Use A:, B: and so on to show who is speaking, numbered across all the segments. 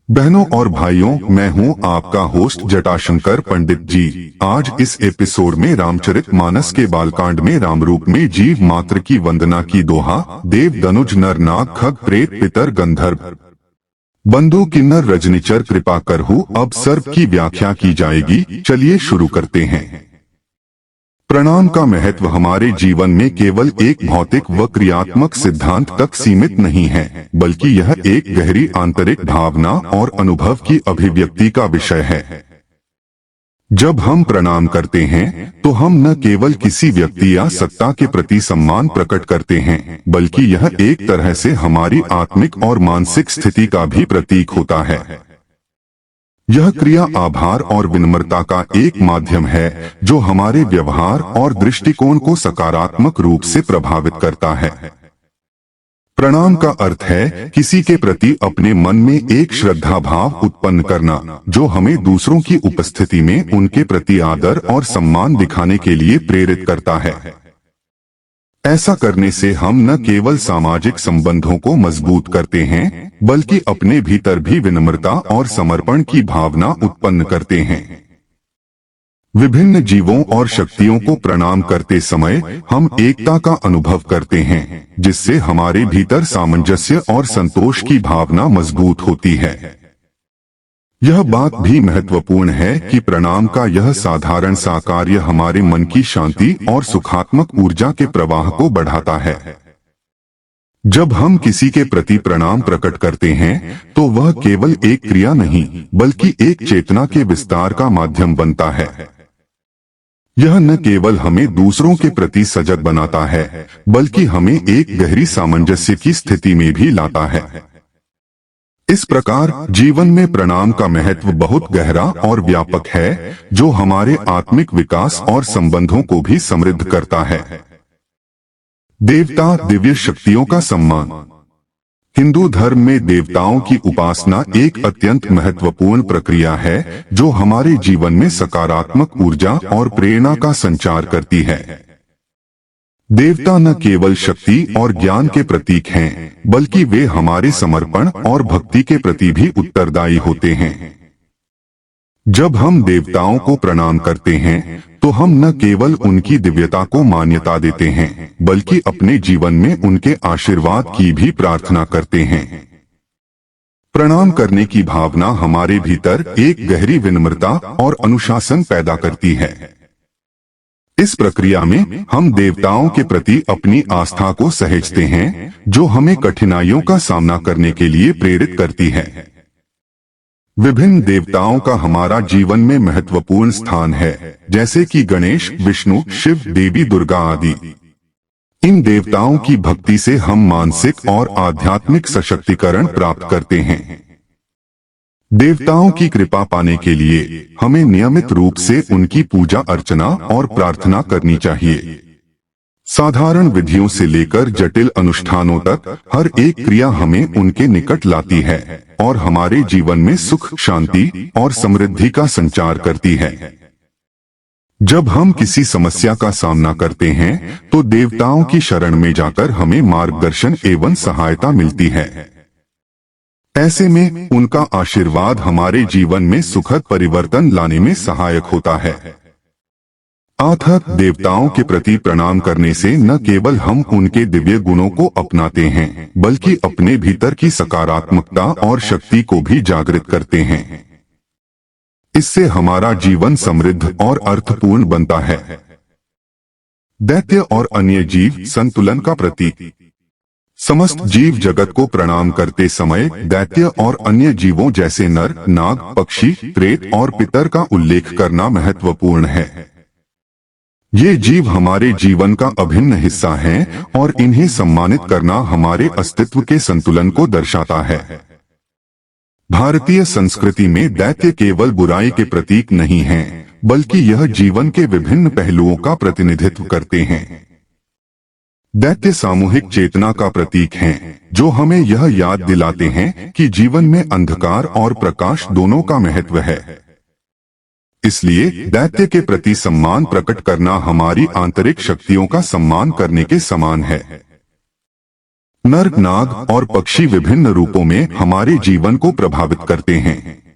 A: बहनों और भाइयों, मैं हूं आपका होस्ट जटाशंकर पंडित जी। आज इस एपिसोड में रामचरितमानस के बालकांड में रामरूप में जीव मात्र की वंदना की दोहा, देव दनुज नर नाग खग प्रेत पितर गंधर्व बंधु किन्नर रजनिचर कृपा करहु, अब सर्व की व्याख्या की जाएगी। चलिए शुरू करते हैं। प्रणाम का महत्व हमारे जीवन में केवल एक भौतिक व क्रियात्मक सिद्धांत तक सीमित नहीं है, बल्कि यह एक गहरी आंतरिक भावना और अनुभव की अभिव्यक्ति का विषय है। जब हम प्रणाम करते हैं तो हम न केवल किसी व्यक्ति या सत्ता के प्रति सम्मान प्रकट करते हैं, बल्कि यह एक तरह से हमारी आत्मिक और मानसिक स्थिति का भी प्रतीक होता है। यह क्रिया आभार और विनम्रता का एक माध्यम है जो हमारे व्यवहार और दृष्टिकोण को सकारात्मक रूप से प्रभावित करता है। प्रणाम का अर्थ है किसी के प्रति अपने मन में एक श्रद्धा भाव उत्पन्न करना, जो हमें दूसरों की उपस्थिति में उनके प्रति आदर और सम्मान दिखाने के लिए प्रेरित करता है। ऐसा करने से हम न केवल सामाजिक संबंधों को मजबूत करते हैं, बल्कि अपने भीतर भी विनम्रता और समर्पण की भावना उत्पन्न करते हैं। विभिन्न जीवों और शक्तियों को प्रणाम करते समय हम एकता का अनुभव करते हैं, जिससे हमारे भीतर सामंजस्य और संतोष की भावना मजबूत होती है। यह बात भी महत्वपूर्ण है कि प्रणाम का यह साधारण सा कार्य हमारे मन की शांति और सुखात्मक ऊर्जा के प्रवाह को बढ़ाता है। जब हम किसी के प्रति प्रणाम प्रकट करते हैं तो वह केवल एक क्रिया नहीं, बल्कि एक चेतना के विस्तार का माध्यम बनता है। यह न केवल हमें दूसरों के प्रति सजग बनाता है, बल्कि हमें एक गहरी सामंजस्य की स्थिति में भी लाता है। इस प्रकार जीवन में प्रणाम का महत्व बहुत गहरा और व्यापक है, जो हमारे आत्मिक विकास और संबंधों को भी समृद्ध करता है। देवता दिव्य शक्तियों का सम्मान। हिंदू धर्म में देवताओं की उपासना एक अत्यंत महत्वपूर्ण प्रक्रिया है, जो हमारे जीवन में सकारात्मक ऊर्जा और प्रेरणा का संचार करती है। देवता न केवल शक्ति और ज्ञान के प्रतीक हैं, बल्कि वे हमारे समर्पण और भक्ति के प्रति भी उत्तरदायी होते हैं। जब हम देवताओं को प्रणाम करते हैं तो हम न केवल उनकी दिव्यता को मान्यता देते हैं, बल्कि अपने जीवन में उनके आशीर्वाद की भी प्रार्थना करते हैं। प्रणाम करने की भावना हमारे भीतर एक गहरी विनम्रता और अनुशासन पैदा करती है। इस प्रक्रिया में हम देवताओं के प्रति अपनी आस्था को सहेजते हैं, जो हमें कठिनाइयों का सामना करने के लिए प्रेरित करती है। विभिन्न देवताओं का हमारा जीवन में महत्वपूर्ण स्थान है, जैसे कि गणेश, विष्णु, शिव, देवी दुर्गा आदि। इन देवताओं की भक्ति से हम मानसिक और आध्यात्मिक सशक्तिकरण प्राप्त करते हैं। देवताओं की कृपा पाने के लिए हमें नियमित रूप से उनकी पूजा अर्चना और प्रार्थना करनी चाहिए। साधारण विधियों से लेकर जटिल अनुष्ठानों तक हर एक क्रिया हमें उनके निकट लाती है और हमारे जीवन में सुख, शांति और समृद्धि का संचार करती है। जब हम किसी समस्या का सामना करते हैं तो देवताओं की शरण में जाकर हमें मार्गदर्शन एवं सहायता मिलती है। ऐसे में उनका आशीर्वाद हमारे जीवन में सुखद परिवर्तन लाने में सहायक होता है। अतः देवताओं के प्रति प्रणाम करने से न केवल हम उनके दिव्य गुणों को अपनाते हैं, बल्कि अपने भीतर की सकारात्मकता और शक्ति को भी जागृत करते हैं। इससे हमारा जीवन समृद्ध और अर्थपूर्ण बनता है। दैत्य और अन्य जीव संतुलन का प्रतीक। समस्त जीव जगत को प्रणाम करते समय दैत्य और अन्य जीवों जैसे नर, नाग, पक्षी, प्रेत और पितर का उल्लेख करना महत्वपूर्ण है। ये जीव हमारे जीवन का अभिन्न हिस्सा हैं और इन्हें सम्मानित करना हमारे अस्तित्व के संतुलन को दर्शाता है। भारतीय संस्कृति में दैत्य केवल बुराई के प्रतीक नहीं हैं, बल्कि यह जीवन के विभिन्न पहलुओं का प्रतिनिधित्व करते हैं। दैत्य सामूहिक चेतना का प्रतीक हैं, जो हमें यह याद दिलाते हैं कि जीवन में अंधकार और प्रकाश दोनों का महत्व है। इसलिए दैत्य के प्रति सम्मान प्रकट करना हमारी आंतरिक शक्तियों का सम्मान करने के समान है। नर, नाग और पक्षी विभिन्न रूपों में हमारे जीवन को प्रभावित करते हैं।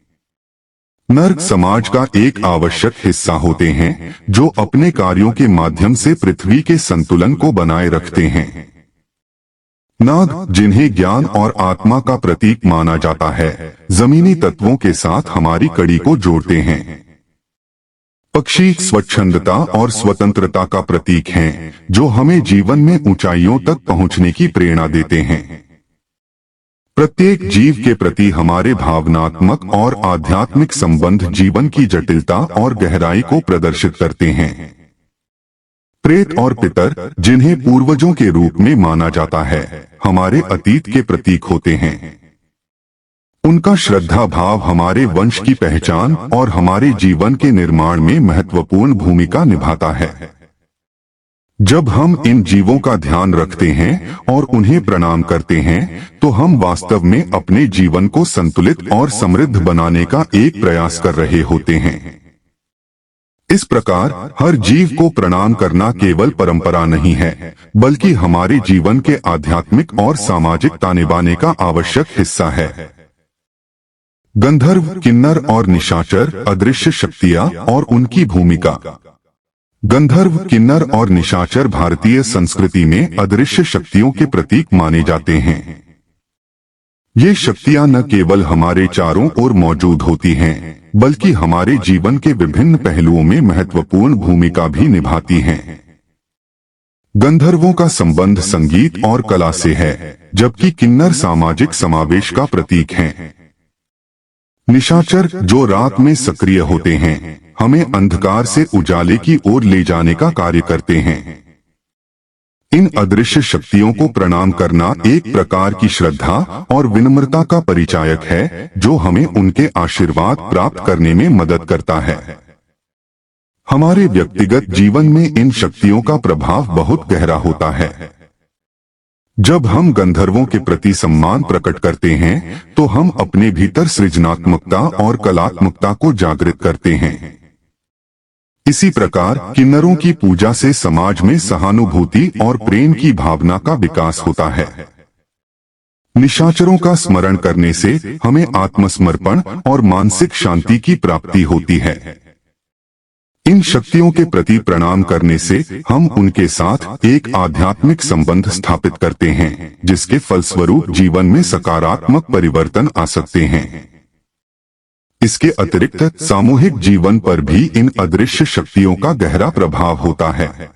A: नर समाज का एक आवश्यक हिस्सा होते हैं, जो अपने कार्यों के माध्यम से पृथ्वी के संतुलन को बनाए रखते हैं। नाग, जिन्हें ज्ञान और आत्मा का प्रतीक माना जाता है, जमीनी तत्वों के साथ हमारी कड़ी को जोड़ते हैं। पक्षी स्वच्छंदता और स्वतंत्रता का प्रतीक हैं, जो हमें जीवन में ऊंचाइयों तक पहुंचने की प्रेरणा देते हैं। प्रत्येक जीव के प्रति हमारे भावनात्मक और आध्यात्मिक संबंध जीवन की जटिलता और गहराई को प्रदर्शित करते हैं। प्रेत और पितर, जिन्हें पूर्वजों के रूप में माना जाता है, हमारे अतीत के प्रतीक होते हैं। उनका श्रद्धा भाव हमारे वंश की पहचान और हमारे जीवन के निर्माण में महत्वपूर्ण भूमिका निभाता है। जब हम इन जीवों का ध्यान रखते हैं और उन्हें प्रणाम करते हैं, तो हम वास्तव में अपने जीवन को संतुलित और समृद्ध बनाने का एक प्रयास कर रहे होते हैं। इस प्रकार हर जीव को प्रणाम करना केवल परंपरा नहीं है, बल्कि हमारे जीवन के आध्यात्मिक और सामाजिक ताने बाने का आवश्यक हिस्सा है। गंधर्व, किन्नर और निशाचर अदृश्य शक्तियां और उनकी भूमिका। गंधर्व, किन्नर और निशाचर भारतीय संस्कृति में अदृश्य शक्तियों के प्रतीक माने जाते हैं। ये शक्तियां न केवल हमारे चारों ओर मौजूद होती हैं, बल्कि हमारे जीवन के विभिन्न पहलुओं में महत्वपूर्ण भूमिका भी निभाती हैं। गंधर्वों का संबंध संगीत और कला से है, जबकि किन्नर सामाजिक समावेश का प्रतीक हैं। निशाचर, जो रात में सक्रिय होते हैं, हमें अंधकार से उजाले की ओर ले जाने का कार्य करते हैं। इन अदृश्य शक्तियों को प्रणाम करना एक प्रकार की श्रद्धा और विनम्रता का परिचायक है, जो हमें उनके आशीर्वाद प्राप्त करने में मदद करता है। हमारे व्यक्तिगत जीवन में इन शक्तियों का प्रभाव बहुत गहरा होता है। जब हम गंधर्वों के प्रति सम्मान प्रकट करते हैं, तो हम अपने भीतर सृजनात्मकता और कलात्मकता को जागृत करते हैं। इसी प्रकार किन्नरों की पूजा से समाज में सहानुभूति और प्रेम की भावना का विकास होता है। निशाचरों का स्मरण करने से हमें आत्मसमर्पण और मानसिक शांति की प्राप्ति होती है। इन शक्तियों के प्रति प्रणाम करने से हम उनके साथ एक आध्यात्मिक संबंध स्थापित करते हैं, जिसके फलस्वरूप जीवन में सकारात्मक परिवर्तन आ सकते हैं। इसके अतिरिक्त सामूहिक जीवन पर भी इन अदृश्य शक्तियों का गहरा प्रभाव होता है।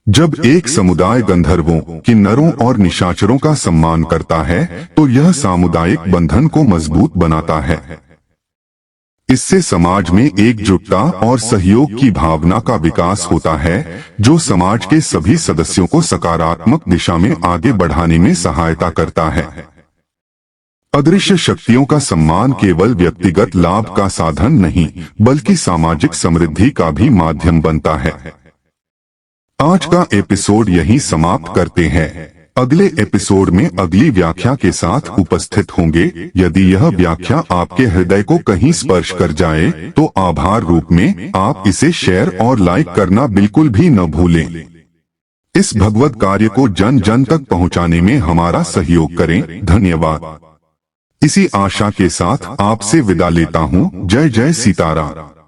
A: जब एक समुदाय गंधर्वों, किन्नरों और निशाचरों का सम्मान करता है, तो यह सामुदायिक बंधन को मजबूत बनाता है। इससे समाज में एकजुटता और सहयोग की भावना का विकास होता है, जो समाज के सभी सदस्यों को सकारात्मक दिशा में आगे बढ़ाने में सहायता करता है। अदृश्य शक्तियों का सम्मान केवल व्यक्तिगत लाभ का साधन नहीं, बल्कि सामाजिक समृद्धि का भी माध्यम बनता है। आज का एपिसोड यहीं समाप्त करते हैं। अगले एपिसोड में अगली व्याख्या के साथ उपस्थित होंगे। यदि यह व्याख्या आपके हृदय को कहीं स्पर्श कर जाए, तो आभार रूप में आप इसे शेयर और लाइक करना बिल्कुल भी न भूलें। इस भगवत कार्य को जन जन तक पहुंचाने में हमारा सहयोग करें। धन्यवाद। इसी आशा के साथ आपसे विदा लेता हूं। जय जय सीताराम।